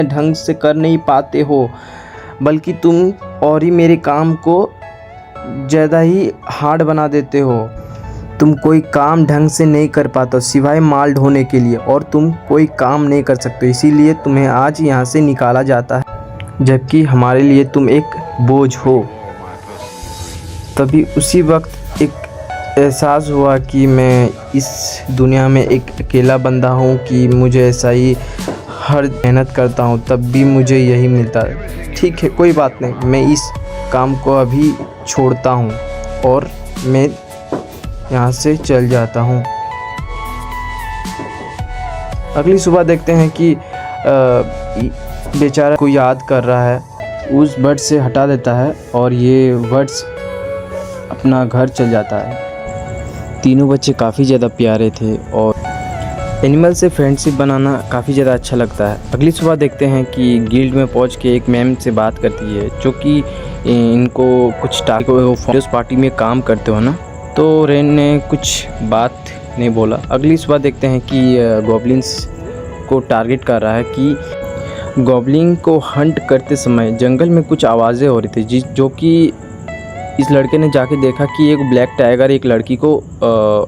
ढंग से कर नहीं पाते हो, बल्कि तुम और ही मेरे काम को ज़्यादा ही हार्ड बना देते हो। तुम कोई काम ढंग से नहीं कर पाते हो सिवाय माल ढोने के लिए, और तुम कोई काम नहीं कर सकते, इसीलिए तुम्हें आज यहाँ से निकाला जाता है, जबकि हमारे लिए तुम एक बोझ हो। तभी उसी वक्त एक एहसास हुआ कि मैं इस दुनिया में एक अकेला बंदा हूँ, कि मुझे ऐसा ही हर मेहनत करता हूँ तब भी मुझे यही मिलता है। ठीक है, कोई बात नहीं, मैं इस काम को अभी छोड़ता हूँ और मैं यहाँ से चल जाता हूँ। अगली सुबह देखते हैं कि बेचारा को याद कर रहा है, उस बर्ड से हटा देता है और ये बर्ड्स अपना घर चल जाता है। तीनों बच्चे काफ़ी ज़्यादा प्यारे थे और एनिमल से फ्रेंडशिप बनाना काफ़ी ज़्यादा अच्छा लगता है। अगली सुबह देखते हैं कि गिल्ड में पहुंच के एक मैम से बात करती है, जो कि इनको कुछ उस पार्टी में काम करते हो ना, तो रेन ने कुछ बात नहीं बोला। अगली सुबह देखते हैं कि गॉब्लिन्स को टारगेट कर रहा है कि गॉब्लिन को हंट करते समय जंगल में कुछ आवाज़ें हो रही थी, जो कि इस लड़के ने जाके देखा कि एक ब्लैक टाइगर एक लड़की को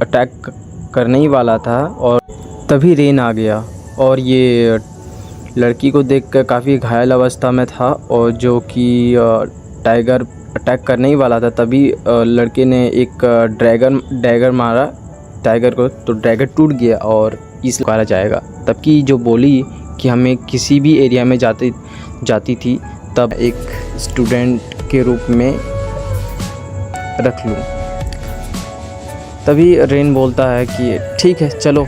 अटैक करने ही वाला था। और तभी रेन आ गया और ये लड़की को देखकर काफ़ी घायल अवस्था में था, और जो कि टाइगर अटैक करने ही वाला था। तभी लड़के ने एक डैगर मारा टाइगर को, तो डैगर टूट गया और इस पुकारा जाएगा। तब की जो बोली कि हमें किसी भी एरिया में जाती थी तब एक स्टूडेंट के रूप में रख लूँ। तभी रेन बोलता है कि ठीक है चलो।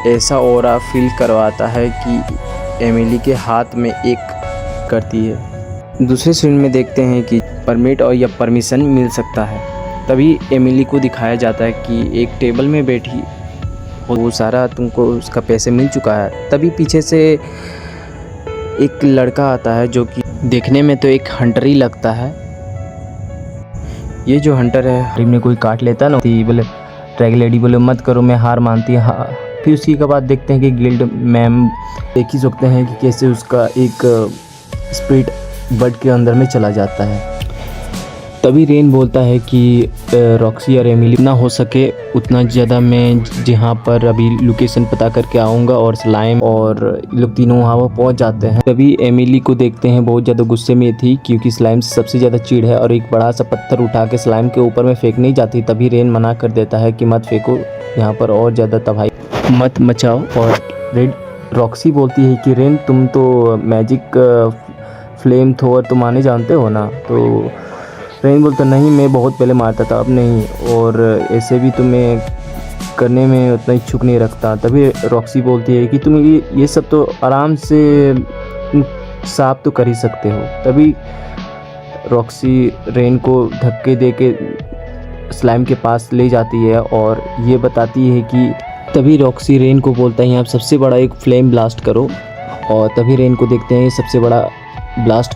ऐसा ऑरा फील करवाता है कि एमिली के हाथ में एक करती है। दूसरे सीन में देखते हैं कि परमिट और या परमिशन मिल सकता है। तभी एमिली को दिखाया जाता है कि एक टेबल में बैठी, वो सारा तुमको उसका पैसे मिल चुका है। तभी पीछे से एक लड़का आता है, जो कि देखने में तो एक हंटर ही लगता है। ये जो हंटर है, हरीम ने कोई काट लेता ना, बोले ड्रैग लेडी बोले मत करो, मैं हार मानती है। हाँ, फिर उसी के बाद देखते हैं कि गिल्ड मैम देख ही सकते हैं कि कैसे उसका एक स्पिरिट बर्ड के अंदर में चला जाता है। तभी रेन बोलता है कि रॉक्सी और एमिली ना हो सके उतना ज़्यादा मैं जहाँ पर अभी लोकेशन पता करके आऊँगा, और स्लाइम और लोग तीनों वहाँ पर पहुँच जाते हैं। तभी एमिली को देखते हैं बहुत ज़्यादा गुस्से में थी, क्योंकि स्लाइम से सबसे ज़्यादा चिढ़ है, और एक बड़ा सा पत्थर उठा के स्लाइम के ऊपर में फेंकनी जाती। तभी रेन मना कर देता है कि मत फेंको, यहाँ पर और ज़्यादा तबाही मत मचाओ। और रेड रॉक्सी बोलती है कि रेन तुम तो मैजिक फ्लेम थ्रोअर तो माने जानते हो ना। तो रेन बोलता नहीं, मैं बहुत पहले मारता था, अब नहीं, और ऐसे भी तुम्हें करने में उतना इच्छुक नहीं रखता। तभी रॉक्सी बोलती है कि तुम ये सब तो आराम से साफ तो कर ही सकते हो। तभी रॉक्सी रेन को धक्के दे के स्लाइम के पास ले जाती है और ये बताती है कि तभी रॉक्सी रेन को बोलता है आप सबसे बड़ा एक फ्लेम ब्लास्ट करो, और तभी रेन को देखते हैं सबसे बड़ा ब्लास्ट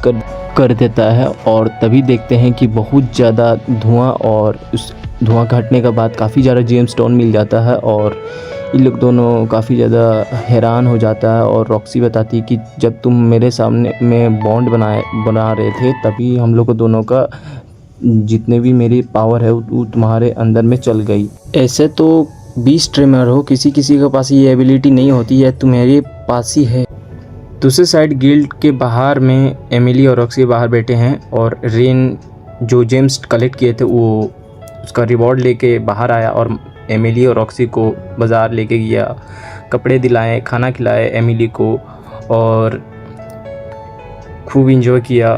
कर देता है। और तभी देखते हैं कि बहुत ज़्यादा धुआं, और उस धुआं घटने के बाद काफ़ी ज़्यादा जेम्स स्टोन मिल जाता है, और इन लोग दोनों काफ़ी ज़्यादा हैरान हो जाता है। और रॉक्सी बताती है कि जब तुम मेरे सामने में बॉन्ड बना रहे थे, तभी हम लोग दोनों का जितने भी मेरी पावर है वो तुम्हारे अंदर में चल गई। ऐसे तो 20 ट्रिमर हो, किसी के पास ये एबिलिटी नहीं होती है, तुम्हारे पास ही है। दूसरे साइड गिल्ड के बाहर में एमिली और रॉक्सी बाहर बैठे हैं, और रेन जो जेम्स कलेक्ट किए थे वो उसका रिवॉर्ड लेके बाहर आया, और एमिली और रॉक्सी को बाज़ार लेके गया, कपड़े दिलाए, खाना खिलाए एमिली को, और खूब इंजॉय किया।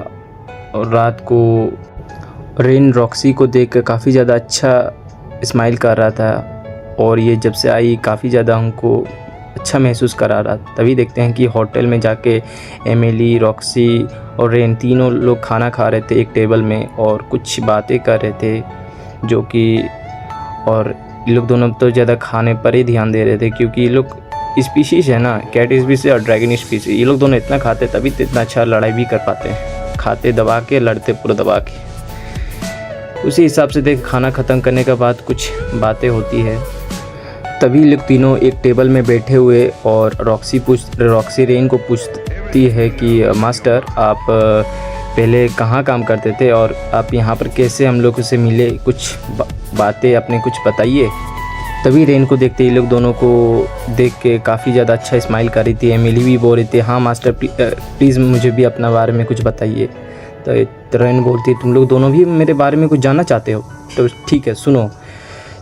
और रात को रेन रॉक्सी को देख कर काफ़ी ज़्यादा अच्छा स्माइल कर रहा था, और ये जब से आई काफ़ी ज़्यादा हमको अच्छा महसूस करा रहा। तभी देखते हैं कि होटल में जाके एमिली, रॉक्सी और रेन तीनों लोग खाना खा रहे थे एक टेबल में, और कुछ बातें कर रहे थे, जो कि और ये लोग दोनों तो ज़्यादा खाने पर ही ध्यान दे रहे थे, क्योंकि ये लोग स्पीशीज़ है ना, कैट स्पीशीज़ और ड्रैगन स्पीशीज़, ये लोग दोनों इतना खाते तभी तो इतना अच्छा लड़ाई भी कर पाते हैं, खाते दबा के, लड़ते पूरा दबा के। उसी हिसाब से देख खाना ख़त्म करने के बाद कुछ बातें होती है। तभी लोग तीनों एक टेबल में बैठे हुए, और रॉक्सी रेन को बोलती है कि मास्टर आप पहले कहाँ काम करते थे और आप यहाँ पर कैसे हम लोगों से मिले, कुछ बातें अपने कुछ बताइए। तभी रेन को देखते ही लोग दोनों को देख के काफ़ी ज़्यादा अच्छा स्माइल कर रही थी। एमिली भी बोल रही थी हाँ मास्टर प्लीज़ मुझे भी अपना बारे में कुछ बताइए। तो रेन बोलती तुम लोग दोनों भी मेरे बारे में कुछ जानना चाहते हो तो ठीक है सुनो।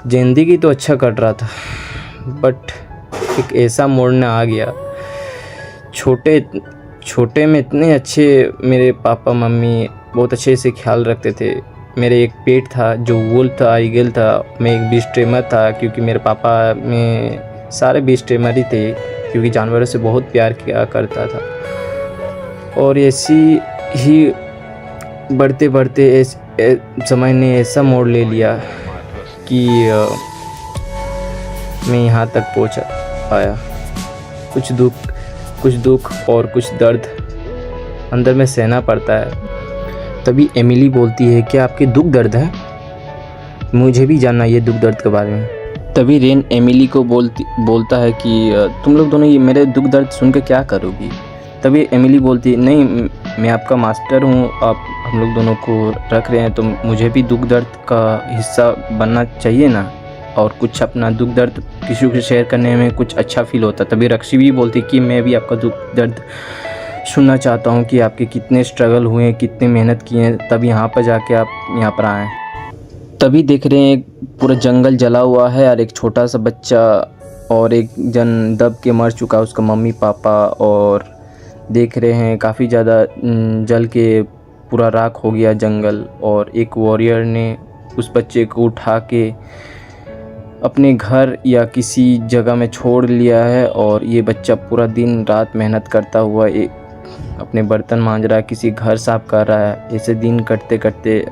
ज़िंदगी तो अच्छा कट रहा था बट एक ऐसा मोड़ना आ गया। छोटे में इतने अच्छे मेरे पापा मम्मी बहुत अच्छे से ख्याल रखते थे। मेरे एक पेट था जो वुल था, ईगल था। मैं एक बीस्ट ट्रेमर था क्योंकि मेरे पापा में सारे बीस्ट ट्रेमर ही थे क्योंकि जानवरों से बहुत प्यार किया करता था। और ऐसी ही बढ़ते समय ने ऐसा मोड़ ले लिया कि मैं यहाँ तक पहुँच पाया। कुछ दुख और कुछ दर्द अंदर में सहना पड़ता है। तभी एमिली बोलती है कि आपके दुख दर्द हैं, मुझे भी जानना ये दुख दर्द के बारे में। तभी रेन एमिली को बोलता है कि तुम लोग दोनों ये मेरे दुख दर्द सुन के क्या करोगी। तभी एमिली बोलती है नहीं मैं आपका मास्टर हूँ, आप हम लोग दोनों को रख रहे हैं तो मुझे भी दुख दर्द का हिस्सा बनना चाहिए ना, और कुछ अपना दुख दर्द किसी को शेयर करने में कुछ अच्छा फील होता। तभी रक्षी भी बोलती कि मैं भी आपका दुख दर्द सुनना चाहता हूँ कि आपके कितने स्ट्रगल हुए, कितने मेहनत किए हैं तब यहाँ पर जाके आप यहाँ पर आए। तभी देख रहे हैं पूरा जंगल जला हुआ है और एक छोटा सा बच्चा और एक जन दब के मर चुका है, उसका मम्मी पापा। और देख रहे हैं काफ़ी ज़्यादा जल के पूरा राख हो गया जंगल। और एक वॉरियर ने उस बच्चे को उठा के अपने घर या किसी जगह में छोड़ लिया है। और ये बच्चा पूरा दिन रात मेहनत करता हुआ अपने बर्तन मांज रहा है, किसी घर साफ कर रहा है। ऐसे दिन कटते कटते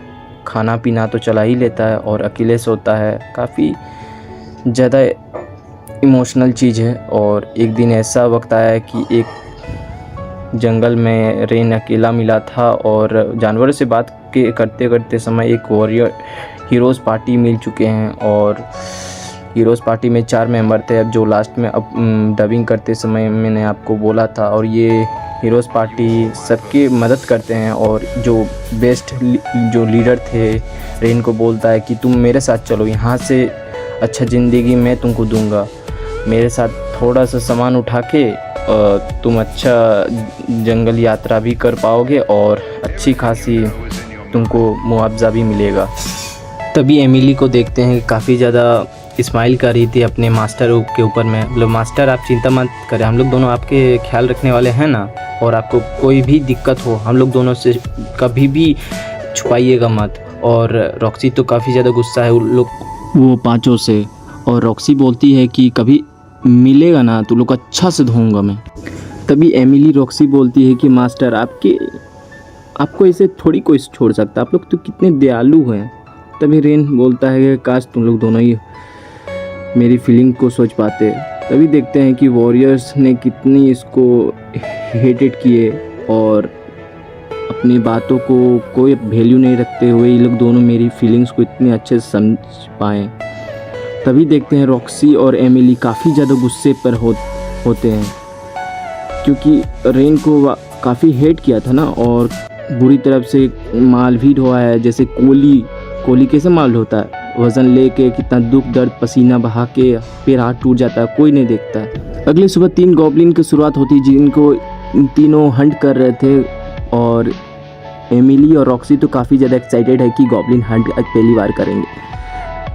खाना पीना तो चला ही लेता है और अकेले सोता है। काफ़ी ज़्यादा इमोशनल चीज़ है। और एक दिन ऐसा वक्त आया कि एक जंगल में रेन अकेला मिला था और जानवरों से बात करते करते समय एक वॉरियर हीरोज़ पार्टी मिल चुके हैं। और हीरोज़ पार्टी में 4 मेंबर थे, अब जो लास्ट में अब डबिंग करते समय मैंने आपको बोला था। और ये हीरोज़ पार्टी सबकी मदद करते हैं। और जो बेस्ट जो लीडर थे रेन को बोलता है कि तुम मेरे साथ चलो, यहाँ से अच्छा ज़िंदगी मैं तुमको दूंगा, मेरे साथ थोड़ा सा सामान उठा के तुम अच्छा जंगल यात्रा भी कर पाओगे और अच्छी खासी तुमको मुआवजा भी मिलेगा। तभी एमिली को देखते हैं काफ़ी ज़्यादा स्माइल कर रही थी अपने मास्टर के ऊपर में। मतलब मास्टर आप चिंता मत करें, हम लोग दोनों आपके ख्याल रखने वाले हैं ना, और आपको कोई भी दिक्कत हो हम लोग दोनों से कभी भी छुपाइएगा मत। और रॉक्सी तो काफ़ी ज़्यादा गुस्सा है वो 5 से। और रॉक्सी बोलती है कि कभी मिलेगा ना तो लोग अच्छा से धोऊंगा मैं। तभी एमिली रॉक्सी बोलती है कि मास्टर आपको ऐसे थोड़ी कोई छोड़ सकता, आप लोग तो कितने दयालु हैं। तभी रेन बोलता है कि काश तुम लोग दोनों ही मेरी फीलिंग को सोच पाते। तभी देखते हैं कि वॉरियर्स ने कितनी इसको हेटेड किए और अपनी बातों को कोई वैल्यू नहीं रखते हुए ये लोग दोनों मेरी फीलिंग्स को इतने अच्छे से समझ पाए। तभी देखते हैं रॉक्सी और एमिली काफ़ी ज़्यादा गुस्से पर होते हैं क्योंकि रेन को काफ़ी हेट किया था ना, और बुरी तरफ से माल भी ढोआ है। जैसे कोली कैसे माल ढोता है, वज़न लेके कितना दुख दर्द पसीना बहा के पैर हाथ टूट जाता है, कोई नहीं देखता है। अगली सुबह 3 गॉब्लिन की शुरुआत होती जिनको तीनों हंट कर रहे थे। और एमिली और रॉक्सी तो काफ़ी ज़्यादा एक्साइटेड है कि गॉब्लिन हंट आज पहली बार करेंगे।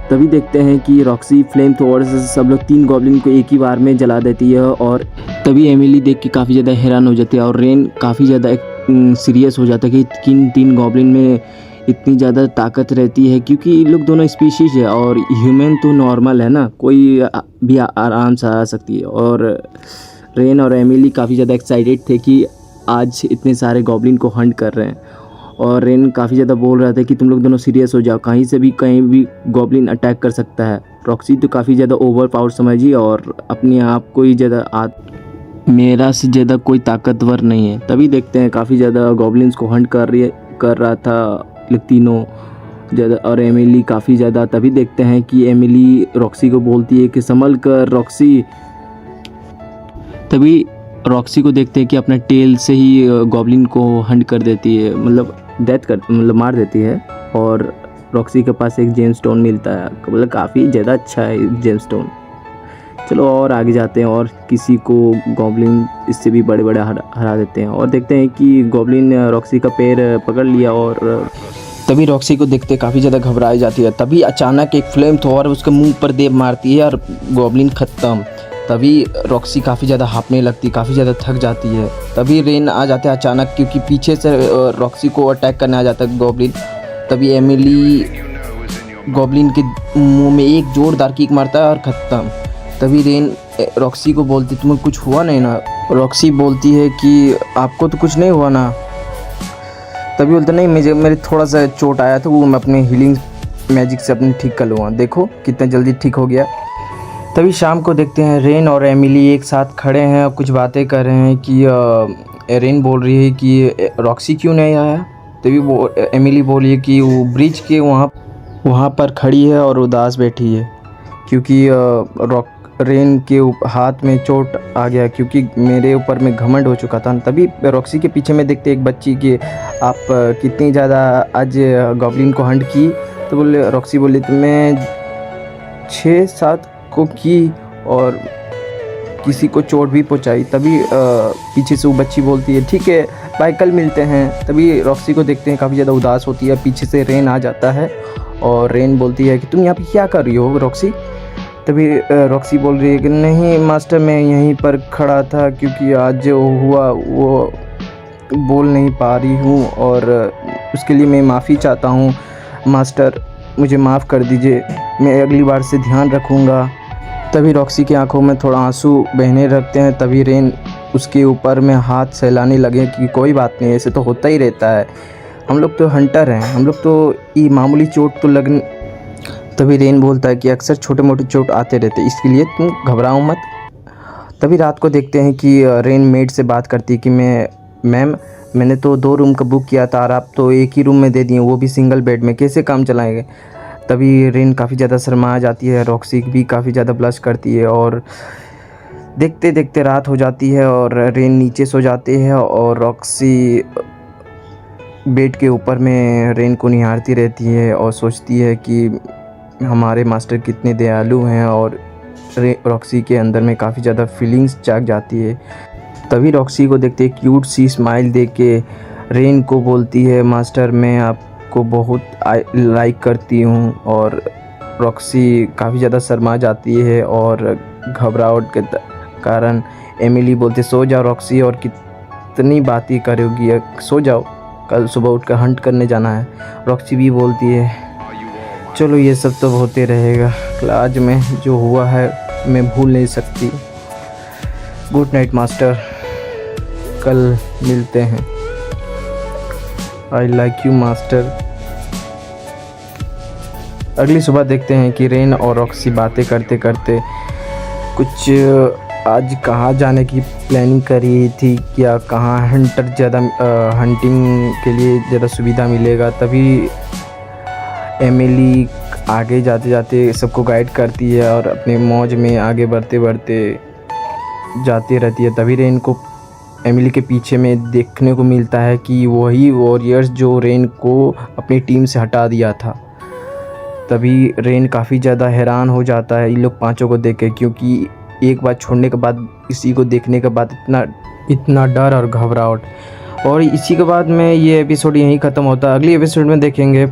तभी देखते हैं कि रॉक्सी फ्लेम थ्रोअर से सब लोग 3 गॉब्लिन को एक ही बार में जला देती है। और तभी एमिली देख के काफ़ी ज़्यादा हैरान हो जाती है और रेन काफ़ी ज़्यादा सीरियस हो जाता है कि किन 3 गॉब्लिन में इतनी ज़्यादा ताकत रहती है, क्योंकि ये लोग दोनों स्पीशीज़ है और ह्यूमन तो नॉर्मल है ना, कोई भी आराम से आ सकती है। और रेन और एमिली काफ़ी ज़्यादा एक्साइटेड थे कि आज इतने सारे गॉब्लिन को हंट कर रहे हैं। और रेन काफ़ी ज़्यादा बोल रहा था कि तुम लोग दोनों सीरियस हो जाओ, कहीं से भी कहीं भी गॉब्लिन अटैक कर सकता है। रॉक्सी तो काफ़ी ज़्यादा ओवर पावर समझी और अपने आप को ही ज़्यादा मेरा से ज़्यादा कोई ताकतवर नहीं है। तभी देखते हैं काफ़ी ज़्यादा गॉब्लिन्स को हंट कर रहा था तीनों ज़्यादा, और एमिली काफ़ी ज़्यादा। तभी देखते हैं कि एमिली रॉक्सी को बोलती है कि संभल कर रॉक्सी। तभी रॉक्सी को देखते हैं कि अपने टेल से ही गॉब्लिन को हंट कर देती है, मतलब मार देती है। और रॉक्सी के पास एक जेम स्टोन मिलता है, मतलब काफ़ी ज़्यादा अच्छा है जेम स्टोन। चलो और आगे जाते हैं और किसी को गॉब्लिन इससे भी बड़े बड़े हरा देते हैं। और देखते हैं कि गॉब्लिन रॉक्सी का पैर पकड़ लिया और तभी रॉक्सी को देखते काफ़ी ज़्यादा घबराई जाती है। तभी अचानक एक फ्लेम थॉर उसके मुंह पर दे मारती है और गॉब्लिन ख़त्म। तभी रॉक्सी काफ़ी ज़्यादा हाँफने लगती, काफ़ी ज़्यादा थक जाती है। तभी रेन आ जाते हैं अचानक, क्योंकि पीछे से रॉक्सी को अटैक करने आ जाता है गॉब्लिन। तभी एमिली गॉब्लिन के मुंह में एक जोरदार किक मारता है और ख़त्म। तभी रेन रॉक्सी को बोलती, तुम्हें कुछ हुआ नहीं ना? रॉक्सी बोलती है कि आपको तो कुछ नहीं हुआ ना? तभी बोलते नहीं, मेरे थोड़ा सा चोट आया था, वो मैं अपने हीलिंग मैजिक से अपने ठीक कर लूँगा। देखो कितना जल्दी ठीक हो गया। तभी शाम को देखते हैं रेन और एमिली एक साथ खड़े हैं और कुछ बातें कर रहे हैं कि रेन बोल रही है कि रॉक्सी क्यों नहीं आया। तभी वो एमिली बोली है कि वो ब्रिज के वहाँ पर खड़ी है और उदास बैठी है, क्योंकि रेन के हाथ में चोट आ गया, क्योंकि मेरे ऊपर में घमंड हो चुका था। तभी रॉक्सी के पीछे में देखते एक बच्ची कि आप कितनी ज़्यादा आज गॉब्लिन को हंट की। तो बोले रॉक्सी बोली, तो मैं 6-7 को की और किसी को चोट भी पहुंचाई। तभी पीछे से वो बच्ची बोलती है, ठीक है बाय, कल मिलते हैं। तभी रॉक्सी को देखते हैं काफ़ी ज़्यादा उदास होती है। पीछे से रेन आ जाता है और रेन बोलती है कि तुम यहाँ पे क्या कर रही हो रॉक्सी? तभी रॉक्सी बोल रही है कि नहीं मास्टर, मैं यहीं पर खड़ा था, क्योंकि आज जो हुआ वो बोल नहीं पा रही हूँ और उसके लिए मैं माफ़ी चाहता हूँ मास्टर, मुझे माफ़ कर दीजिए, मैं अगली बार से ध्यान रखूँगा। तभी रॉक्सी की आंखों में थोड़ा आंसू बहने लगते हैं। तभी रेन उसके ऊपर में हाथ सहलाने लगे कि कोई बात नहीं, ऐसे तो होता ही रहता है, हम लोग तो हंटर हैं, हम लोग तो ये मामूली चोट तो लगन। तभी रेन बोलता है कि अक्सर छोटे मोटे चोट आते रहते, इसके लिए तुम घबराओ मत। तभी रात को देखते हैं कि रेन मेड से बात करती है कि मैम मैंने तो 2 रूम का बुक किया था और आप तो एक ही रूम में दे दिए, वो भी सिंगल बेड में, कैसे काम चलाएंगे? तभी रेन काफ़ी ज़्यादा शर्मा जाती है, रॉक्सी भी काफ़ी ज़्यादा ब्लश करती है और देखते देखते रात हो जाती है और रेन नीचे सो जाती है और रॉक्सी बेड के ऊपर में रेन को निहारती रहती है और सोचती है कि हमारे मास्टर कितने दयालु हैं। और रॉक्सी के अंदर में काफ़ी ज़्यादा फीलिंग्स जाग जाती है। तभी रॉक्सी को देखते क्यूट सी स्माइल दे के रेन को बोलती है, मास्टर मैं आपको बहुत लाइक करती हूँ। और रॉक्सी काफ़ी ज़्यादा शर्मा जाती है और घबराहट के कारण एमिली बोलते सो जाओ रॉक्सी, और कितनी बातें करोगी, सो जाओ, कल सुबह उठकर हंट करने जाना है। रॉक्सी भी बोलती है चलो ये सब तो होते रहेगा, आज में जो हुआ है मैं भूल नहीं सकती। गुड नाइट मास्टर, कल मिलते हैं। I like you master. अगली सुबह देखते हैं कि रेन और रॉक्सी बातें करते करते कुछ आज कहाँ जाने की प्लानिंग करी थी, क्या कहाँ हंटर ज़्यादा हंटिंग के लिए ज़्यादा सुविधा मिलेगा। तभी एमिली आगे जाते जाते सबको गाइड करती है और अपने मौज में आगे बढ़ते बढ़ते जाती रहती है। तभी रेन को एमिली के पीछे में देखने को मिलता है कि वही वॉरियर्स जो रेन को अपनी टीम से हटा दिया था। तभी रेन काफ़ी ज़्यादा हैरान हो जाता है इन लोग 5 को देख के, क्योंकि एक बार छोड़ने के बाद इसी को देखने के बाद इतना डर और घबराहट। और इसी के बाद में ये एपिसोड यहीं ख़त्म होता है। अगली एपिसोड में देखेंगे